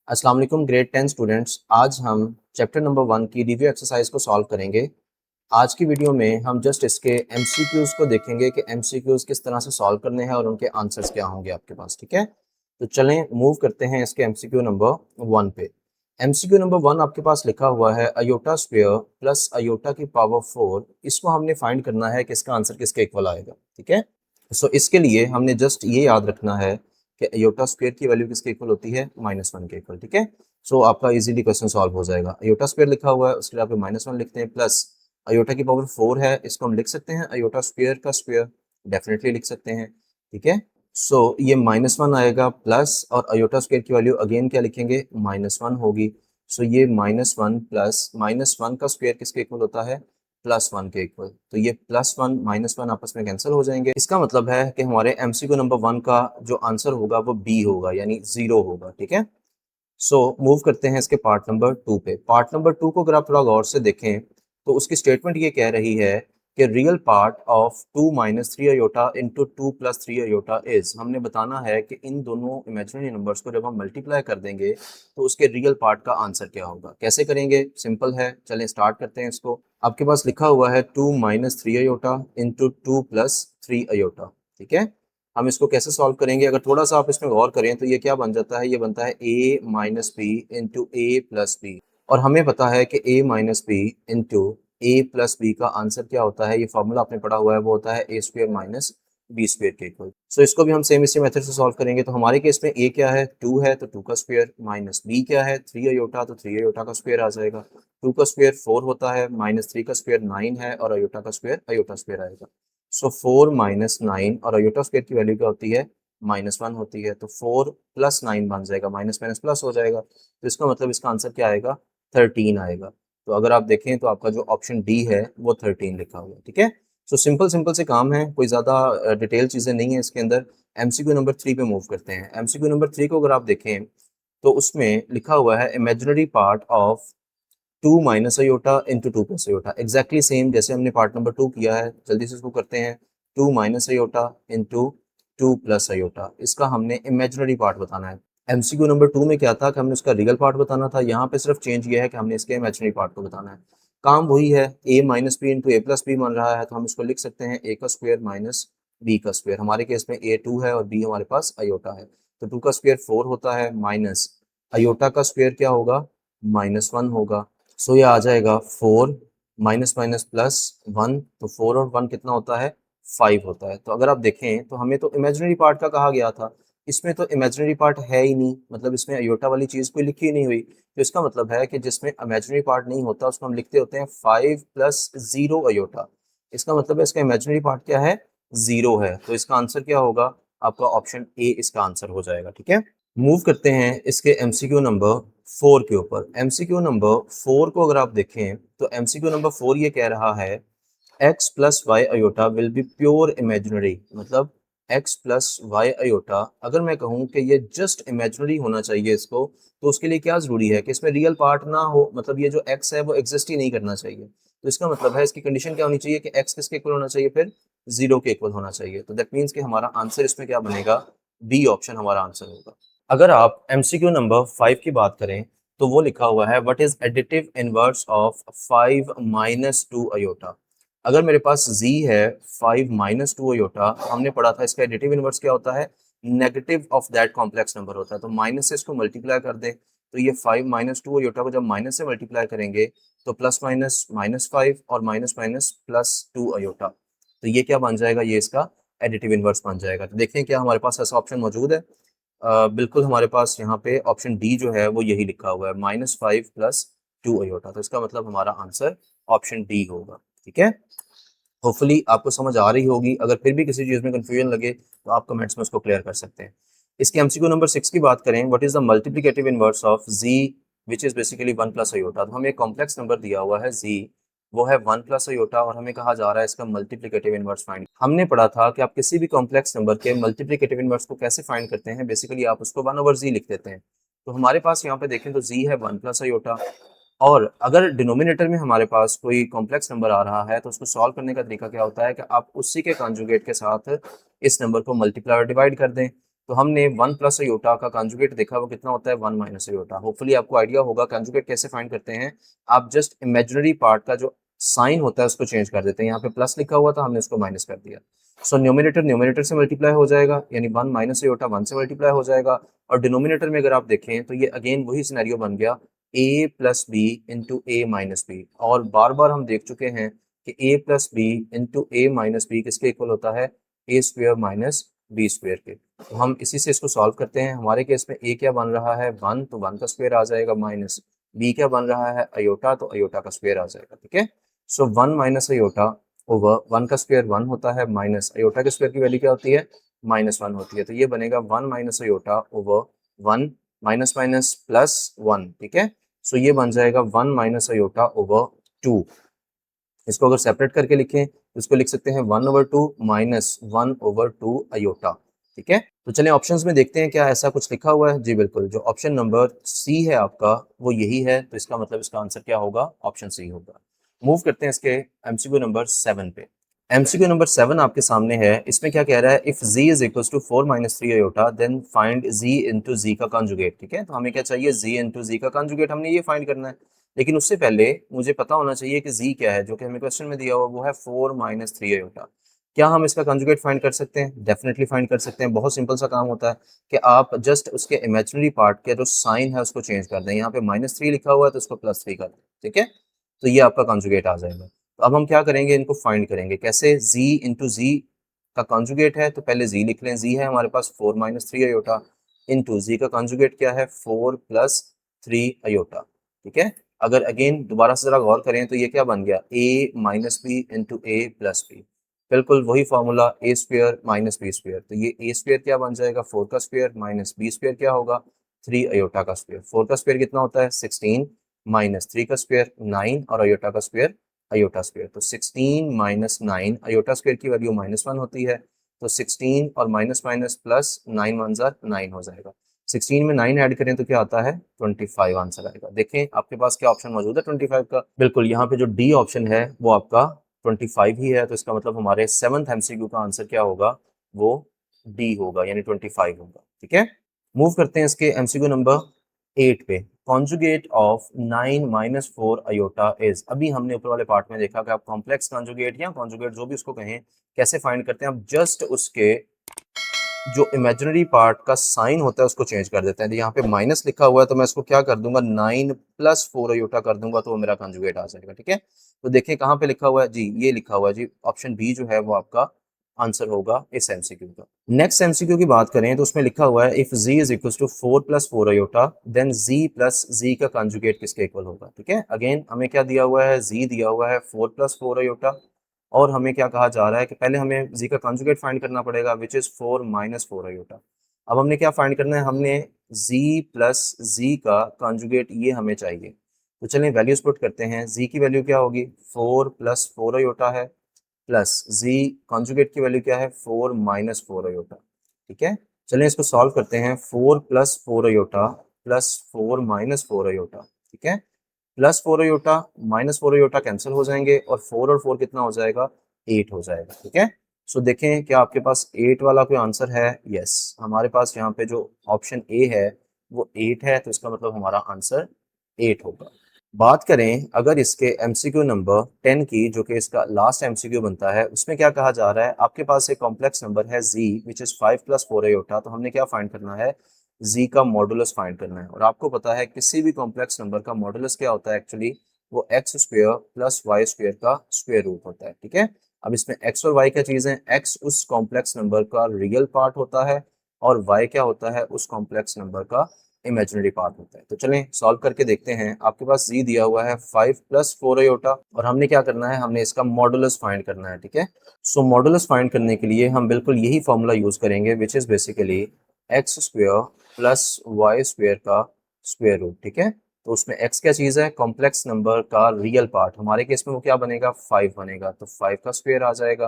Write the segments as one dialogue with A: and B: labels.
A: अस्सलाम वालेकुम grade 10 students. आज हम चैप्टर नंबर 1 की रिव्यू एक्सरसाइज को सॉल्व करेंगे। आज की वीडियो में हम जस्ट इसके एमसीक्यूज को देखेंगे कि एमसीक्यूज किस तरह से सॉल्व करने हैं और उनके आंसर्स क्या होंगे आपके पास। ठीक है, तो चलें मूव करते हैं इसके एमसीक्यू नंबर 1 पे। एमसीक्यू नंबर 1 आपके पास लिखा हुआ है अयोटा स्क्वायर प्लस अयोटा की पावर 4। इसको हमने फाइंड करना है कि इसका आंसर किसके इक्वल आएगा। ठीक है, सो इसके लिए हमने जस्ट ये याद रखना है कि अयोटा स्क्वायर की वैल्यू किसके इक्वल होती है, -1 के इक्वल। ठीक है, सो आपका इजीली क्वेश्चन सॉल्व हो जाएगा। अयोटा स्क्वायर लिखा हुआ है, उसके लिए आप -1 लिखते हैं, प्लस अयोटा की पावर 4 है, इसको हम लिख सकते हैं अयोटा स्क्वायर का स्क्वायर, डेफिनेटली लिख सकते हैं। ठीक है, सो ये -1 आएगा प्लस, और अयोटा स्क्वायर की वैल्यू अगेन क्या लिखेंगे, -1 होगी। सो ये -1 प्लस -1 का स्क्वायर किसके इक्वल होता है, +1 के इक्वल। तो ये +1 -1 आपस में कैंसिल हो जाएंगे। इसका मतलब है कि हमारे एमसीक्यू नंबर 1 का जो आंसर होगा वो बी होगा, यानी 0 होगा। ठीक है, सो मूव करते हैं इसके पार्ट नंबर 2 पे। पार्ट नंबर 2 को अगर आप थोड़ा गौर से देखें तो उसकी स्टेटमेंट ये कह रही है कि real part of 2 - 3 iota into 2 + 3 iota is. हमने बताना है कि इन दोनों इमेजिनरी नंबर्स को जब हम मल्टीप्लाई कर देंगे तो उसके रियल पार्ट का आंसर क्या होगा। कैसे करेंगे, सिंपल है, चलें स्टार्ट करते हैं इसको। आपके पास लिखा हुआ है 2 - 3 अयोटा इंटू 2 + 3 अयोटा। ठीक है, हम इसको कैसे सॉल्व करेंगे, अगर थोड़ा सा आप इसमें गौर करें तो ये क्या बन जाता है, ये बनता है a - b into a + b। और हमें पता है कि a - b into a + b का आंसर क्या होता है, ये फॉर्मूला आपने पढ़ा हुआ है, वो होता है a² - b² के इक्वल। सो इसको भी हम सेम इसी मेथड से सॉल्व करेंगे। तो हमारे केस में a क्या है, 2 है, तो 2 का स्क्वायर, माइनस b क्या है, 3 अयोटा, तो 3 अयोटा का स्क्वायर आ जाएगा। 2 का स्क्वायर 4 होता है, -3 का स्क्वायर 9 है, और अयोटा का स्क्वायर अयोटा स्क्वायर आएगा। सो 4 - 9, और अयोटा स्क्वायर की वैल्यू क्या होती है, -1 होती है। तो 4 + 9 बन जाएगा, माइनस माइनस प्लस हो जाएगा। तो इसका मतलब इसका आंसर क्या आएगा, 13 आएगा। तो अगर आप देखें तो आपका जो ऑप्शन डी है वो 13 लिखा हुआ है। ठीक है, सो सिंपल सिंपल से काम है, कोई ज़्यादा डिटेल चीज़ें नहीं है इसके अंदर। एमसीक्यू नंबर 3 पे मूव करते हैं। एमसीक्यू नंबर 3 को अगर आप देखें तो उसमें लिखा हुआ है imaginary part of 2 - iota into 2 + iota. Exactly same जैसे हमने पार्ट नंबर 2 किया है, जल्दी से इसको करते हैं। 2 - अयोटा इंटू 2 + अयोटा, इसका हमने इमेजिनरी पार्ट बताना है। एमसीक्यू नंबर 2 में क्या था कि हमने उसका रियल पार्ट बताना था, यहाँ पे सिर्फ चेंज ये है कि हमने इसके इमेजिनरी पार्ट को बताना है। काम वही है, a - b into a + b बन रहा है, तो हम इसको लिख सकते हैं a का स्क्वायर माइनस b का स्क्वायर। हमारे केस में a 2 है और b हमारे पास अयोटा है, तो 2 का स्क्वायर 4 होता है, माइनस अयोटा का स्क्वायर क्या होगा, -1 होगा। सो ये आ जाएगा 4 माइनस माइनस प्लस 1, तो 4 और 1 कितना होता है, 5 होता है। तो अगर आप देखें तो हमें तो इमेजिनरी पार्ट का कहा गया था, इसमें तो इमेजिनरी पार्ट है ही नहीं, मतलब इसमें अयोटा वाली चीज़ कोई लिखी ही नहीं हुई। तो इसका मतलब है कि जिसमें इमेजिनरी पार्ट नहीं होता उसको हम लिखते होते हैं 5 + 0 अयोटा। इसका मतलब है इसका इमेजिनरी पार्ट क्या है, 0 है। तो इसका आंसर क्या होगा, आपका ऑप्शन ए इसका आंसर हो जाएगा। ठीक है, मूव करते हैं इसके एमसीक्यू नंबर 4 के ऊपर। एमसीक्यू नंबर 4 को अगर आप देखें तो एमसीक्यू नंबर 4 ये कह रहा है x + y iota will be pure imaginary. मतलब x + y अयोटा अगर मैं कहूँ कि ये जस्ट इमेजिनरी होना चाहिए इसको, तो उसके लिए क्या ज़रूरी है कि इसमें रियल पार्ट ना हो, मतलब ये जो x है वो एग्जिस्ट ही नहीं करना चाहिए। तो इसका मतलब है इसकी कंडीशन क्या होनी चाहिए कि x किसके इक्वल होना चाहिए, फिर 0 के इक्वल होना चाहिए। तो दैट मीन्स कि हमारा आंसर इसमें क्या बनेगा, बी ऑप्शन हमारा आंसर होगा। अगर आप एमसीक्यू नंबर 5 की बात करें तो वो लिखा हुआ है what is additive inverse of 5 - 2 iota. अगर मेरे पास z है 5 - 2 अयोटा, हमने पढ़ा था इसका एडिटिव इनवर्स क्या होता है, negative of that complex number होता है। तो माइनस से इसको मल्टीप्लाई कर दें, तो ये 5 - 2 अयोटा को जब माइनस से मल्टीप्लाई करेंगे तो प्लस माइनस -5 और माइनस माइनस +2 अयोटा। तो ये क्या बन जाएगा, ये इसका एडिटिव इनवर्स बन जाएगा। तो देखें क्या हमारे पास ऐसा ऑप्शन मौजूद है। बिल्कुल हमारे पास यहाँ पे ऑप्शन डी जो है वो यही लिखा हुआ है, -5 + 2 अयोटा। तो इसका मतलब हमारा आंसर ऑप्शन डी होगा। ठीक है, होपफुली आपको समझ आ रही होगी। अगर फिर भी किसी चीज़ में कंफ्यूजन लगे तो आप कमेंट्स में उसको क्लियर कर सकते हैं। इसके एमसीक्यू नंबर 6 की बात करें, what is the multiplicative inverse of z which is basically 1 + iota. तो हमें एक कॉम्प्लेक्स नंबर दिया हुआ है z, वो है 1 + अयोटा, और हमें कहा जा रहा है इसका मल्टीप्लिकेटिव इनवर्स फाइंड। हमने पढ़ा था कि आप किसी भी कॉम्प्लेक्स नंबर के मल्टीप्लिकेटिव इनवर्स को कैसे फाइंड करते हैं, बेसिकली आप उसको 1/z लिख देते हैं। तो हमारे पास यहाँ पे देखें तो z है 1 + अयोटा, और अगर डिनोमिनेटर में हमारे पास कोई कॉम्प्लेक्स नंबर आ रहा है तो उसको सॉल्व करने का तरीका क्या होता है कि आप उसी के कॉन्जुगेट के साथ इस नंबर को मल्टीप्लाई और डिवाइड कर दें। तो हमने 1 प्लस अयोटा का कंजुगेट देखा, वो कितना होता है 1 माइनस अयोटा। होपफुली आपको आइडिया होगा कंजुगेट कैसे फाइंड करते हैं। आप जस्ट इमेजिनरी पार्ट का जो साइन होता है उसको चेंज कर देते हैं। यहाँ पे प्लस लिखा हुआ था, हमने उसको माइनस कर दिया। सो न्यूमिनेटर न्यूमिनेटर से मल्टीप्लाई हो जाएगा, यानी 1 माइनस अयोटा 1 से मल्टीप्लाई हो जाएगा। और डिनोमिनेटर में अगर आप देखें तो ये अगेन वही सिनेरियो बन गया, a plus B into A minus B. और बार बार हम देख चुके हैं कि a plus B into A minus B किसके इक्वल होता है, A square minus B square के। तो हम इसी से इसको सॉल्व करते हैं। हमारे केस में a क्या बन रहा है 1, तो 1 का स्क्वायर आ जाएगा, माइनस b क्या बन रहा है अयोटा, तो अयोटा का स्क्वायर आ जाएगा। ठीक है, सो 1 माइनस अयोटा ओवर 1 का स्क्वायर 1 होता है, माइनस अयोटा के स्क्वायर की वैल्यू क्या होती है -1 होती है। तो ये बनेगा 1 minus iota over 1 minus minus plus 1। ठीक है, सो ये बन जाएगा 1 माइनस अयोटा ओवर 2। इसको अगर सेपरेट करके लिखें तो इसको लिख सकते हैं 1 ओवर 2 माइनस 1 ओवर 2 अयोटा। ठीक है, तो चलें ऑप्शंस में देखते हैं क्या ऐसा कुछ लिखा हुआ है। जी बिल्कुल, जो ऑप्शन नंबर सी है आपका वो यही है, तो इसका मतलब इसका आंसर क्या होगा, ऑप्शन सी होगा। मूव करते हैं इसके एमसीक्यू नंबर 7 पे। एमसीक्यू नंबर 7 आपके सामने है। इसमें क्या कह रहा है, if z is equal to 4 minus 3 iota then find z into z का कंजुगेट। ठीक है, तो हमें क्या चाहिए, z इंटू जी का कंजुगेट, हमने ये फाइंड करना है। लेकिन उससे पहले मुझे पता होना चाहिए कि z क्या है, जो कि हमें क्वेश्चन में दिया हुआ वो है 4 माइनस 3 अयोटा। क्या हम इसका कंजुगेट फाइंड कर सकते हैं, डेफिनेटली फाइंड कर सकते हैं। बहुत सिंपल सा काम होता है कि आप जस्ट उसके इमेजिनरी पार्ट के जो साइन है उसको चेंज कर दें। यहाँ पे -3 लिखा हुआ है तो उसको +3 कर दें। ठीक है, तो ये आपका कंजुगेट आ जाएगा। तो अब हम क्या करेंगे, इनको फाइंड करेंगे कैसे, z इंटू जी का कंजुगेट है तो पहले z लिख लें। z है हमारे पास 4 माइनस 3 अयोटा, इंटू जी का कंजुगेट क्या है 4 प्लस 3 अयोटा। ठीक है, अगर अगेन दोबारा से जरा गौर करें तो ये क्या बन गया, a minus B into A plus B. बिल्कुल वही formula, A square minus B square. तो ये ए स्क्वेयर क्या बन जाएगा 4 का स्क्वेयर, माइनस बी स्क्वेयर क्या होगा 3 अयोटा का स्क्वेयर। 4 का स्क्वेयर कितना होता है 16, माइनस 3 का स्क्वेयर 9 और अयोटा का स्क्वेयर अयोटा स्क्वेयर। तो 16 माइनस 9, अयोटा स्क्वेयर की वैल्यू -1 होती है। तो 16 और माइनस माइनस प्लस 9 वन ज़ार 9 हो जाएगा। 16 में 9 ऐड करें तो क्या आता है 25 आंसर आएगा। देखें आपके पास क्या ऑप्शन मौजूद है 25 का। बिल्कुल, यहाँ पे जो डी ऑप्शन है वो आपका 25 ही है। तो इसका मतलब हमारे 7th एमसीक्यू का आंसर क्या होगा, वो डी होगा, यानी 25 होगा। ठीक है, मूव करते हैं इसके एमसीक्यू नंबर 8 पे। Conjugate of 9 minus 4 iota is. अभी हमने ऊपर वाले पार्ट में देखा कि आप कॉम्प्लेक्स कॉन्जुगेट या कॉन्जुगेट जो भी उसको कहें कैसे फाइंड करते हैं। आप जस्ट उसके जो इमेजिनरी पार्ट का साइन होता है उसको चेंज कर देते हैं। यहाँ पे माइनस लिखा हुआ है तो मैं इसको क्या कर दूंगा 9 प्लस 4 अयोटा कर दूंगा, तो वो मेरा कंजुगेट आ जाएगा। ठीक है, तो देखिए कहाँ पे लिखा हुआ है जी, ये लिखा हुआ है जी, ऑप्शन बी जो है वो आपका आंसर होगा इस एमसीक्यू का। नेक्स्ट एमसीक्यू की बात करें तो उसमें लिखा हुआ है if z is equal to 4 plus 4 iota then z plus z का कंजुगेट किसके इक्वल होगा। ठीक है, अगेन हमें क्या दिया हुआ है, z दिया हुआ है 4 प्लस 4 अयोटा, और हमें क्या कहा जा रहा है कि पहले हमें z का कंजुगेट फाइंड करना पड़ेगा विच इज 4 माइनस 4 अयोटा। अब हमने क्या फाइंड करना है, हमने z प्लस z का कंजुगेट ये हमें चाहिए। तो चलें वैल्यूज पुट करते हैं। z की वैल्यू क्या होगी 4 प्लस 4 अयोटा है, प्लस z कॉन्जुगेट की वैल्यू क्या है 4 माइनस 4 अयोटा। ठीक है, चलें इसको सॉल्व करते हैं। 4 plus 4 iota plus 4 minus 4 iota. ठीक है, plus 4 iota minus 4 iota cancel हो जाएंगे और 4 और 4 कितना हो जाएगा 8 हो जाएगा। ठीक है, सो देखें क्या आपके पास 8 वाला कोई आंसर है। यस, हमारे पास यहाँ पे जो ऑप्शन ए है वो 8 है, तो इसका मतलब हमारा आंसर 8 होगा। बात करें अगर इसके एमसीक्यू नंबर 10 की, जो कि इसका लास्ट एमसीक्यू बनता है, उसमें क्या कहा जा रहा है, आपके पास एक कॉम्प्लेक्स नंबर है z which is 5 plus 4 iota. तो हमने क्या फाइंड करना है, z का मॉडुलस फाइंड करना है। और आपको पता है किसी भी कॉम्प्लेक्स नंबर का मॉडुलस क्या होता है, एक्चुअली वो X square plus Y square का स्क्वेयर रूट होता है। ठीक है, अब इसमें एक्स और वाई क्या चीज़ है, एक्स उस कॉम्प्लेक्स नंबर का रियल पार्ट होता है और वाई क्या होता है, उस कॉम्प्लेक्स नंबर का इमेजिनरी पार्ट होता है। तो चलें सॉल्व करके देखते हैं। आपके पास z दिया हुआ है 5 प्लस 4 अयोटा, और हमने क्या करना है, हमने इसका मॉडुलस फाइंड करना है। ठीक है, सो मॉडुलस फाइंड करने के लिए हम बिल्कुल यही फॉर्मूला यूज करेंगे which is basically X square plus Y square का स्क्वेयर रूट। ठीक है, तो उसमें x क्या चीज़ है, कॉम्प्लेक्स नंबर का रियल पार्ट, हमारे केस में वो क्या बनेगा 5 बनेगा, तो 5 का स्क्वेयर आ जाएगा,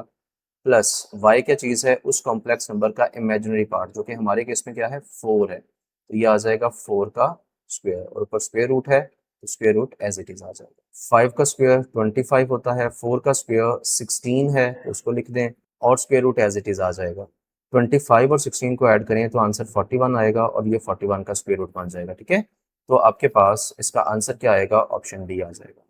A: प्लस y क्या चीज़ है, उस कॉम्प्लेक्स नंबर का इमेजिनरी पार्ट, जो कि हमारे केस में क्या है 4 है, तो ये आ जाएगा 4 का स्क्वायर, और ऊपर स्क्वायर रूट है तो square root as it is आ जाएगा। 5 का स्क्वायर 25 होता है, 4 का स्क्वायर 16 है तो उसको लिख दें और square root as it is आ जाएगा। 25 और 16 को ऐड करें तो आंसर 41 आएगा और ये 41 का स्क्वायर रूट बन जाएगा। ठीक है, तो आपके पास इसका आंसर क्या आएगा, ऑप्शन डी आ जाएगा।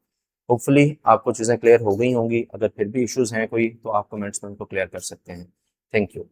A: होपफुली आपको चीज़ें क्लियर हो गई होंगी। अगर फिर भी इश्यूज हैं कोई तो आप कमेंट्स में उनको क्लियर कर सकते हैं। Thank you.